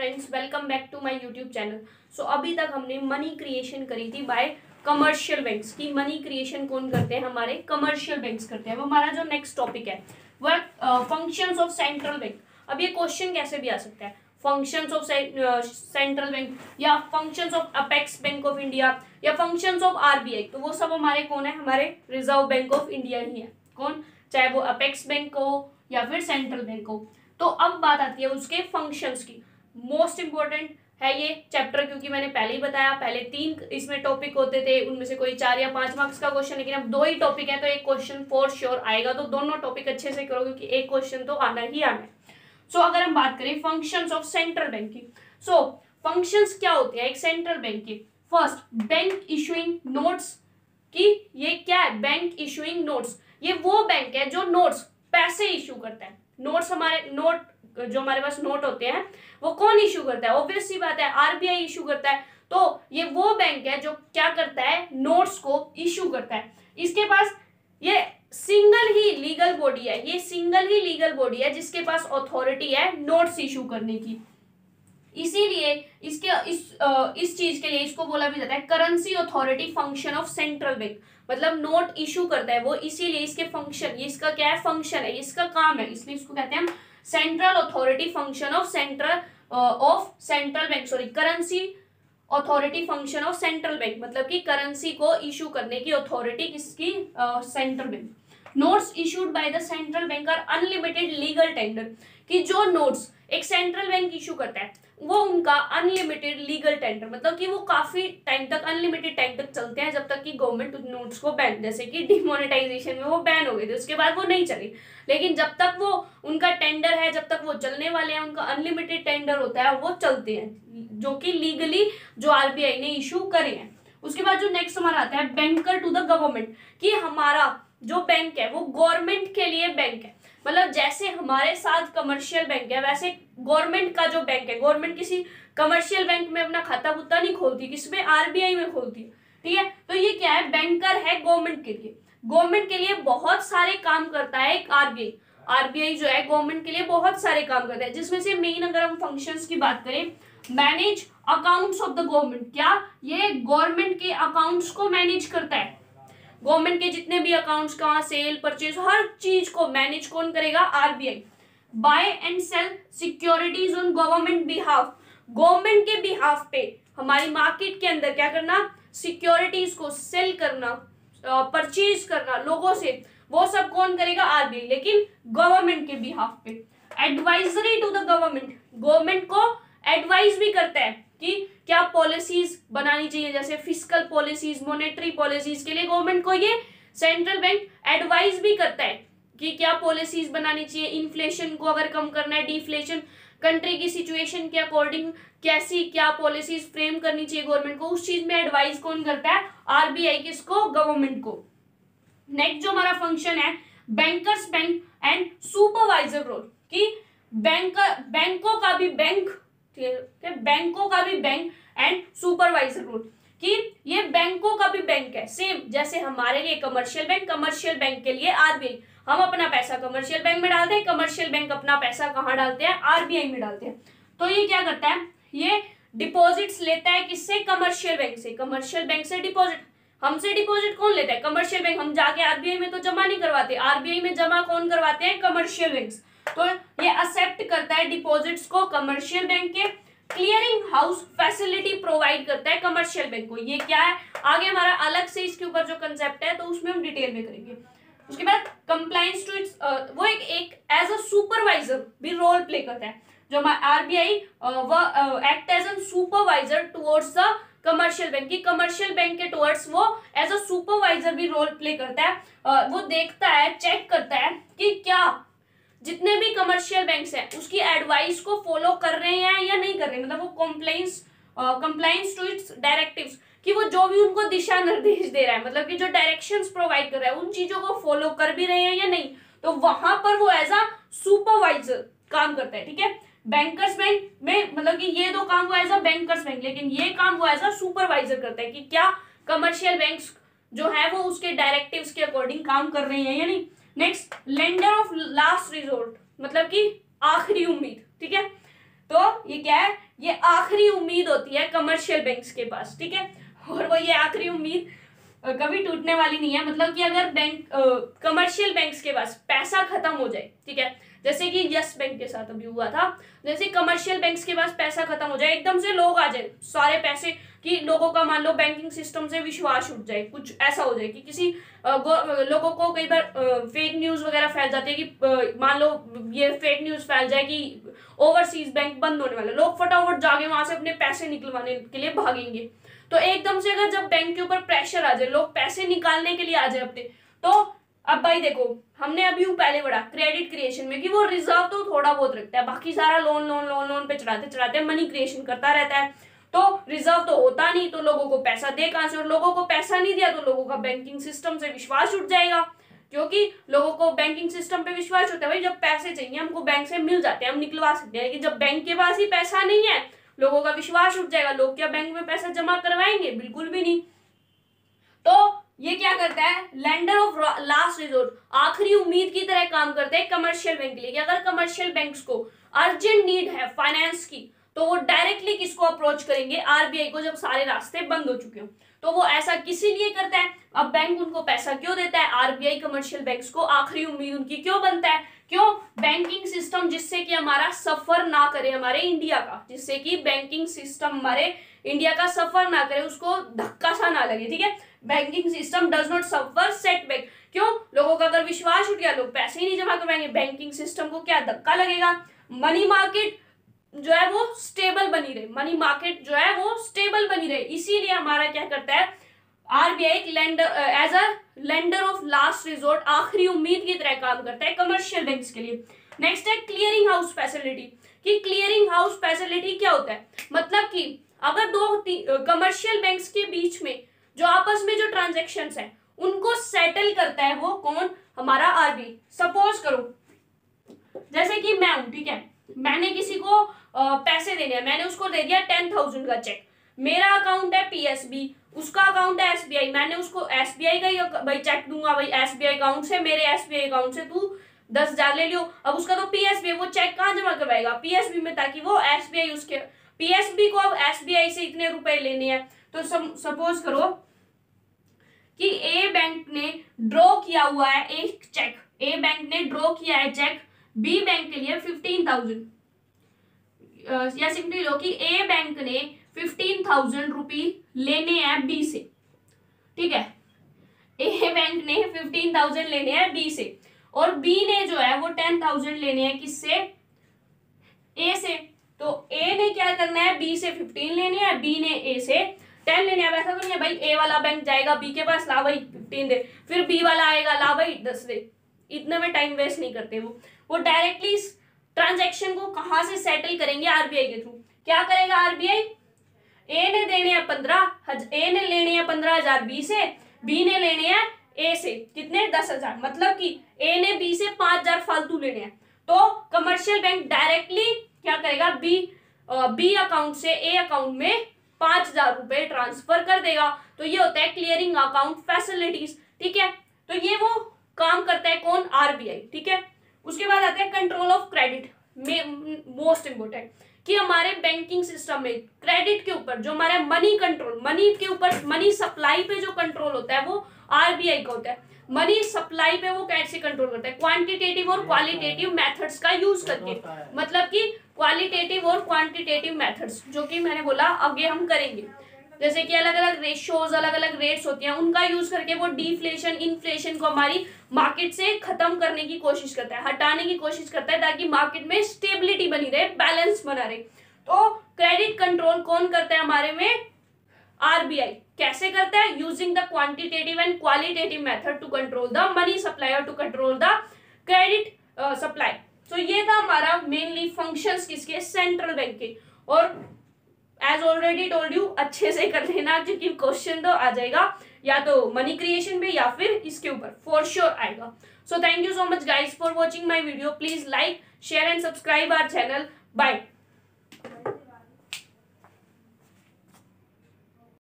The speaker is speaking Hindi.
Friends, welcome back to my YouTube channel. So अभी तक हमने मनी क्रिएशन करी थी बाय कमर्शियल बैंक्स की। मनी क्रिएशन कौन करते हैं? हमारे कमर्शियल बैंक्स करते हैं। वो हमारा जो नेक्स्ट टॉपिक है वह फंक्शंस ऑफ सेंट्रल बैंक। अब ये क्वेश्चन कैसे भी आ सकता है, फंक्शंस ऑफ सेंट्रल बैंक या functions of apex bank of India या फंक्शंस ऑफ आरबीआई। तो वो सब हमारे कौन है? हमारे रिजर्व बैंक ऑफ इंडिया ही है। कौन? चाहे वो अपेक्स बैंक हो या फिर सेंट्रल बैंक हो। तो अब बात आती है उसके फंक्शंस की। मोस्ट इंपॉर्टेंट है ये चैप्टर, क्योंकि मैंने पहले ही बताया, पहले 3 इसमें टॉपिक होते थे, उनमें से कोई 4 या 5 मार्क्स का क्वेश्चन, लेकिन अब 2 ही टॉपिक है तो एक क्वेश्चन फॉर श्योर आएगा। तो दोनों टॉपिक अच्छे से करो, क्योंकि एक क्वेश्चन तो आना ही आना है। सो अगर हम बात करें फंक्शंस ऑफ सेंट्रल बैंक की, सो फंक्शंस क्या होते हैं एक सेंट्रल बैंक की? First, bank issuing notes. की ये क्या है? Bank issuing notes. ये वो बैंक है जो नोट्स, पैसे इशू करता है। नोट्स हमारे नोट जो हमारे पास नोट होते हैं वो कौन इशू करता है? ऑब्वियस सी बात है, आरबीआई इशू करता है। तो ये वो बैंक है जो क्या करता है? नोट्स को इशू करता है। इसके पास ये सिंगल ही लीगल बॉडी है, ये सिंगल ही लीगल बॉडी है जिसके पास अथॉरिटी है नोट्स इशू करने की। इसीलिए इस चीज के लिए इसको बोला भी जाता है currency authority function of central bank. मतलब नोट इशू करता है वो, इसीलिए इसके फंक्शन, ये इसका क्या है? फंक्शन है, इसका काम है, इसलिए इसको कहते हैं हम central authority function of central bank, sorry, currency authority function of central bank. मतलब कि करेंसी को इशू करने की अथॉरिटी किसकी? Central bank. Notes issued by the central bank are unlimited legal tender. कि जो नोट्स एक सेंट्रल बैंक इशू करता है वो उनका अनलिमिटेड लीगल टेंडर, मतलब कि वो काफी टाइम तक, अनलिमिटेड टाइम तक चलते हैं, जब तक कि गवर्नमेंट उन नोट्स को बैन, जैसे कि डिमोनेटाइजेशन में वो बैन हो गए थे, उसके बाद वो नहीं चली। लेकिन जब तक वो उनका टेंडर है, जब तक वो चलने वाले हैं, उनका अनलिमिटेड टेंडर होता है, वो चलते हैं, जो कि लीगली जो आरबीआई ने इशू करे हैं। उसके बाद जो नेक्स्ट हमारा आता है बैंकर टू द गवर्नमेंट। कि हमारा जो बैंक है वो गवर्नमेंट के लिए बैंक है। मतलब जैसे हमारे साथ कमर्शियल बैंक है, वैसे गवर्नमेंट का जो बैंक है, गवर्नमेंट किसी कमर्शियल बैंक में अपना खाता कुत्ता नहीं खोलती, किसमें? आरबीआई में खोलती है। ठीक है, तो ये क्या है? बैंकर है गवर्नमेंट के लिए। गवर्नमेंट के लिए बहुत सारे काम करता है एक आरबीआई। आरबीआई जो है गवर्नमेंट के लिए बहुत सारे काम करता है, जिसमें से मेन अगर हम फंक्शंस की बात करें, manage accounts of the government. क्या ये गवर्नमेंट के अकाउंट्स को मैनेज करता है? गवर्नमेंट के जितने भी अकाउंट्स का सेल परचेज हर चीज को मैनेज कौन करेगा? RBI. Buy and sell securities on government behalf. Government के बिहाफ पे हमारी मार्केट के अंदर क्या करना? सिक्योरिटीज को सेल करना, परचेज करना लोगों से, वो सब कौन करेगा? आरबीआई, लेकिन गवर्नमेंट के बिहाफ पे। Advisory to the government, government को एडवाइस भी करता है कि क्या पॉलिसीज बनानी चाहिए, जैसे फिस्कल पॉलिसीज, मॉनेटरी पॉलिसीज के लिए गवर्नमेंट को ये सेंट्रल बैंक एडवाइस भी करता है कि क्या पॉलिसीज बनानी चाहिए, इन्फ्लेशन को अगर कम करना है, डिफ्लेशन, कंट्री की सिचुएशन के अकॉर्डिंग कैसी क्या पॉलिसीज फ्रेम करनी चाहिए गवर्नमेंट को, उस चीज में एडवाइस कौन करता है? आरबीआई। किसको? गवर्नमेंट को। नेक्स्ट जो हमारा फंक्शन है bankers bank and supervisor role. कि बैंकों का भी बैंक, बैंकों का भी बैंक एंड सुपरवाइजर रोल। कि ये बैंकों का भी बैंक है, सेम जैसे हमारे लिए कमर्शियल बैंक, कमर्शियल बैंक के लिए आरबीआई। हम अपना पैसा कमर्शियल बैंक में डालते हैं, कमर्शियल बैंक अपना पैसा कहाँ डालते हैं? आरबीआई में डालते हैं। तो ये क्या करता है? ये डिपॉजिट्स लेता है किससे? कमर्शियल बैंक से। कमर्शियल बैंक से डिपॉजिट, हमसे डिपॉजिट कौन लेता है? Commercial bank. हम जाके आरबीआई में तो जमा नहीं करवाते, आरबीआई में जमा कौन करवाते हैं? Commercial bank. तो ये एक्सेप्ट करता है डिपॉजिट्स को कमर्शियल बैंक के। क्लियरिंग हाउस फैसिलिटी प्रोवाइड करता है कमर्शियल बैंक को। ये क्या है? आगे हमारा अलग से इसके ऊपर जो कंसेप्ट है तो उसमें हम डिटेल में करेंगे। उसके बाद कंप्लायंस टू इट्स, वो एक एज अ सुपरवाइजर भी रोल प्ले करता है। जो हमारा RBI act as a supervisor towards the commercial bank. की कमर्शियल बैंक के टुवर्ड्स वो एज अ सुपरवाइजर भी रोल प्ले करता है। वो देखता है, चेक करता है कि क्या जितने भी कमर्शियल बैंक्स हैं उसकी एडवाइस को फॉलो कर रहे हैं या नहीं कर रहे हैं। मतलब वो कंप्लायंस टू इट्स डायरेक्टिव्स, कि वो जो भी उनको दिशा निर्देश दे रहा है, मतलब कि जो डायरेक्शंस प्रोवाइड कर रहा है, उन चीजों को फॉलो कर भी रहे हैं या नहीं। तो वहां पर वो एज अ सुपरवाइजर काम करता है। ठीक है, बैंकर्स बैंक में मतलब कि ये दो काम वो एज अ बैंकर्स बैंक, लेकिन ये काम वो एज अ सुपरवाइजर करता है कि क्या कमर्शियल बैंक्स जो है वो उसके डायरेक्टिव्स के अकॉर्डिंग काम कर रहे हैं या नहीं। Next, lender of last resort, मतलब कि आखिरी उम्मीद। ठीक है, तो ये क्या है, ये आखिरी उम्मीद होती है कमर्शियल बैंक्स के पास, ठीक है। और वो ये आखिरी उम्मीद कभी टूटने वाली नहीं है। मतलब कि अगर बैंक कमर्शियल बैंक्स के पास पैसा खत्म हो जाए, ठीक है, जैसे कि यस बैंक के साथ अभी हुआ था, जैसे कमर्शियल बैंक्स के पास पैसा खत्म हो जाए, एकदम से लोग आ जाए सारे पैसे, कि लोगों का मान लो बैंकिंग सिस्टम से विश्वास उठ जाए, कुछ ऐसा हो जाए कि किसी लोगों को कई बार फेक न्यूज वगैरह फैल जाती है कि मान लो ये फेक न्यूज फैल जाए कि ओवरसीज बैंक बंद होने वाला, लोग फटाफट जाके वहां से अपने पैसे निकलवाने के लिए भागेंगे। तो एकदम से अगर जब बैंक के ऊपर प्रेशर आ जाए, लोग पैसे निकालने के लिए आ जाए अपने, तो अब भाई देखो हमने अभी पहले पढ़ा क्रेडिट क्रिएशन में कि वो रिजर्व तो थोड़ा बहुत रखता है, बाकी सारा लोन लोन लोन लोन पे चढ़ाते चढ़ाते मनी क्रिएशन करता रहता है, तो रिजर्व तो होता नहीं, तो लोगों को पैसा दे कहां से, और लोगों को पैसा नहीं दिया तो लोगों का बैंकिंग सिस्टम से विश्वास उठ जाएगा, क्योंकि लोगों को बैंकिंग सिस्टम पे विश्वास होता है भाई जब पैसे चाहिए हमको बैंक से मिल जाते हैं, हम निकलवा सकते हैं। लेकिन जब बैंक के पास ही पैसा नहीं है, लोगों का विश्वास उठ जाएगा, लोग क्या बैंक में पैसा जमा करवाएंगे, बिल्कुल भी नहीं। तो ये क्या करता है, लेंडर ऑफ लास्ट रिजोर्ट, आखिरी उम्मीद की तरह काम करते हैं कमर्शियल बैंक के लिए, कि अगर कमर्शियल बैंक्स को अर्जेंट नीड है फाइनेंस की, तो वो डायरेक्टली किसको अप्रोच करेंगे, आरबीआई को, जब सारे रास्ते बंद हो चुके हो। तो वो ऐसा किसी लिए करता है, अब बैंक उनको पैसा क्यों देता है, आरबीआई कमर्शियल बैंक्स को आखिरी उम्मीद उनकी क्यों बनता है, क्यों, बैंकिंग सिस्टम जिससे कि हमारा सफर ना करे, हमारे इंडिया का, जिससे कि बैंकिंग सिस्टम हमारे इंडिया का सफर ना करे, उसको धक्का सा ना लगे, ठीक है। Banking system does not suffer setback, क्यों, लोगों का अगर विश्वास उठ गया, लोग पैसे ही नहीं जमा करवाएंगे, बैंकिंग सिस्टम को क्या धक्का लगेगा, मनी मार्केट जो है वो स्टेबल बनी रहे, मनी मार्केट जो है वो स्टेबल बनी रहे। इसीलिए हमारा क्या करता है RBI lender, as a lender of last resort, आखिरी उम्मीद की तरह काम करता है कमर्शियल बैंक्स के लिए। नेक्स्ट है क्लियरिंग हाउस फैसिलिटी, कि क्लियरिंग हाउस फैसिलिटी क्या होता है, मतलब कि अगर दो कमर्शियल बैंक्स के बीच में जो आपस में जो ट्रांजेक्शन्स है उनको सेटल करता है वो कौन, हमारा आरबीआई। सपोज करो जैसे कि मैं हूं, ठीक है, मैंने किसी को पैसे देने हैं, मैंने उसको दे दिया 10,000 का चेक, मेरा अकाउंट है पीएसबी, उसका अकाउंट है एसबीआई, मैंने उसको एसबीआई का ही भाई चेक दूंगा, भाई एसबीआई अकाउंट से, मेरे एसबीआई अकाउंट से तू 10,000 ले लियो। अब उसका तो पीएसबी, वो चेक कहाँ जमा करवाएगा, पीएसबी में, ताकि वो एसबीआई, उसके पीएसबी को अब एसबीआई से इतने रुपए लेने हैं। तो सपोज करो कि ए बैंक ने ड्रॉ किया हुआ है एक चेक, ए बैंक ने ड्रॉ किया है चेक बी बैंक के लिए 15,000, या सिंपली लो कि ए बैंक ने 15,000 रुपये लेने हैं बी से, ठीक है, ए बैंक ने 15,000 लेने हैं बी से, और बी ने जो है वो 10,000 लेने हैं किससे, ए से। तो ए ने क्या करना है, बी से 15 लेने हैं, बी ने ए से 10 लेने हैं। वैसा तो नहीं है भाई ए वाला बैंक जाएगा बी के पास, ला भाई 15 दे, फिर बी वाला आएगा, ला भाई 10 दे, इतने में टाइम वेस्ट नहीं करते वो डायरेक्टली ट्रांजैक्शन को कहां से सेटल करेंगे, आरबीआई के थ्रू। क्या करेगा आरबीआई, ए ने देने हैं 15, ए ने लेने हैं 15,000 बी से, बी ने लेने हैं ए से कितने, 10,000, मतलब कि ए ने बी से 5,000 फालतू लेने हैं। तो कमर्शियल बैंक डायरेक्टली क्या करेगा, बी अकाउंट से ए अकाउंट में 5,000 रुपए ट्रांसफर कर देगा। तो ये होता है क्लियरिंग अकाउंट फैसिलिटीज, ठीक है। तो ये वो काम करता है कौन, आरबीआई, ठीक है। उसके बाद आता है control of credit, most important, कि हमारे बैंकिंग सिस्टम में क्रेडिट के ऊपर जो हमारा मनी कंट्रोल, मनी के ऊपर, मनी सप्लाई पे जो कंट्रोल होता है वो आरबीआई का होता है। मनी सप्लाई पे वो कैसे कंट्रोल करता है, क्वांटिटेटिव और क्वालिटेटिव मेथड्स का यूज करके, मतलब कि क्वालिटेटिव और क्वांटिटेटिव मेथड्स, जो कि मैंने बोला आगे हम करेंगे, जैसे कि अलग अलग रेशियोज, अलग अलग रेट्स होती हैं, उनका यूज करके वो डिफ्लेशन, इन्फ्लेशन को हमारी मार्केट से खत्म करने की कोशिश करता है, हटाने की कोशिश करता है, ताकि मार्केट में स्टेबिलिटी बनी रहे, बैलेंस बना रहे। तो क्रेडिट कंट्रोल कौन करता है हमारे में, आरबीआई। कैसे करता है, using the quantitative and qualitative method to control the money supply और to control the credit supply. तो ये था हमारा मेनली फंक्शंस किसके, सेंट्रल बैंक के। और एज ऑलरेडी टोल्ड यू, अच्छे से कर लेना, क्योंकि क्वेश्चन तो आ जाएगा या तो मनी क्रिएशन पे या फिर इसके ऊपर फॉर श्योर आएगा। So thank you so much guys for watching my video. Please like, share and subscribe our channel. Bye.